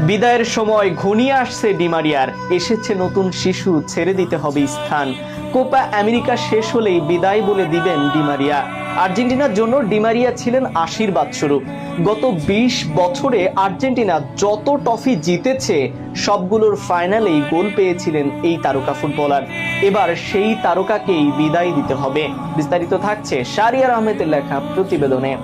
বিদায়ের সময় ঘনিয়ে আসছে ডিমারিয়ার, এসেছে নতুন শিশু, ছেড়ে দিতে হবে স্থান। কোপা আমেরিকা শেষ হলেই বিদায় বলে দিবেন ডিমারিয়া। আর্জেন্টিনার জন্য ডিমারিয়া ছিলেন আশীর্বাদ স্বরূপ। গত ২০ বছরে আর্জেন্টিনা যত ট্রফি জিতেছে সবগুলোর ফাইনালেই গোল পেয়েছিলেন এই তারকা ফুটবলার। এবার সেই তারকাকেই বিদায় দিতে হবে। বিস্তারিত থাকছে শাহরিয়ার আহমেদের লেখা প্রতিবেদনে।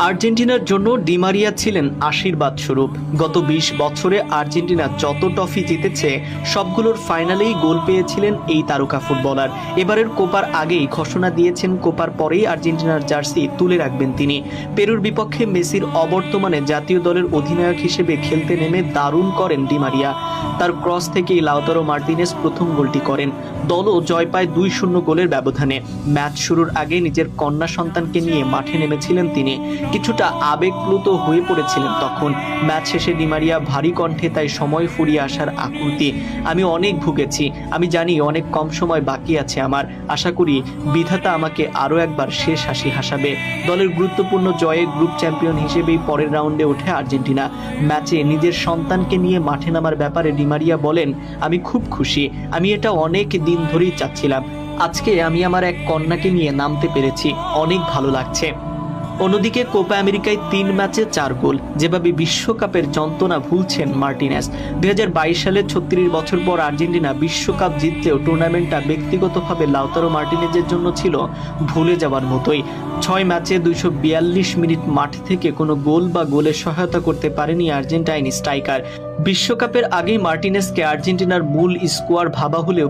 আর্জেন্টিনার জন্য ডিমারিয়া ছিলেন আশীর্বাদ স্বরূপ। গত ২০ বছরে আর্জেন্টিনা যত ট্রফি জিতেছে সবগুলোর ফাইনালেই গোল পেয়েছিলেন এই তারকা ফুটবলার। এবারের কোপার আগেই ঘোষণা দিয়েছেন কোপার পরেই আর্জেন্টিনার জার্সি তুলে রাখবেন তিনি। পেরুর বিপক্ষে মেসির অবর্তমানে জাতীয় দলের অধিনায়ক হিসেবে খেলতে নেমে দারুণ করেন ডিমারিয়া। তার ক্রস থেকেই লাউতারো মার্টিনেজ প্রথম গোলটি করেন। দলও জয় পায় ২-০ গোলের ব্যবধানে। ম্যাচ শুরুর আগে নিজের কন্যা সন্তানকে নিয়ে মাঠে নেমেছিলেন তিনি। কিছুটা আবেগপ্লুত হয়ে পড়েছিলেন তখন। ম্যাচ শেষে ডিমারিয়া ভারী কণ্ঠে তাই সময় ফুরিয়ে আসার আকুতি। আমি অনেক ভুগেছি, আমি জানি অনেক কম সময় বাকি আছে আমার। আশা করি বিধাতা আমাকে আরও একবার শেষ হাসি হাসাবে। দলের গুরুত্বপূর্ণ জয়ে গ্রুপ চ্যাম্পিয়ন হিসেবেই পরের রাউন্ডে ওঠে আর্জেন্টিনা। ম্যাচে নিজের সন্তানকে নিয়ে মাঠে নামার ব্যাপারে ডিমারিয়া বলেন, আমি খুব খুশি, আমি এটা অনেক দিন ধরেই চাচ্ছিলাম। আজকে আমি আমার এক কন্যাকে নিয়ে নামতে পেরেছি, অনেক ভালো লাগছে। অন্যদিকে কোপা আমেরিকায় ৩ ম্যাচে ৪ গোল, যেভাবে বিশ্বকাপের যন্ত্রণা ভুলছেন মার্টিনেজ। ২০২২ সালে ৩৬ বছর পর আর্জেন্টিনা বিশ্বকাপ জিতলেও টুর্নামেন্টটা ব্যক্তিগতভাবে লাউতারো মার্টিনেজের জন্য ছিল ভুলে যাওয়ার মতোই। ৬ ম্যাচে ২৪২ মিনিট মাঠ থেকে কোনো গোল বা গোলের সহায়তা করতে পারেনি আর্জেন্টাইন স্ট্রাইকার। বিশ্বকাপের আগেই মার্টিনেজকে আর্জেন্টিনার মূল স্কোয়াড ভাবা হলেও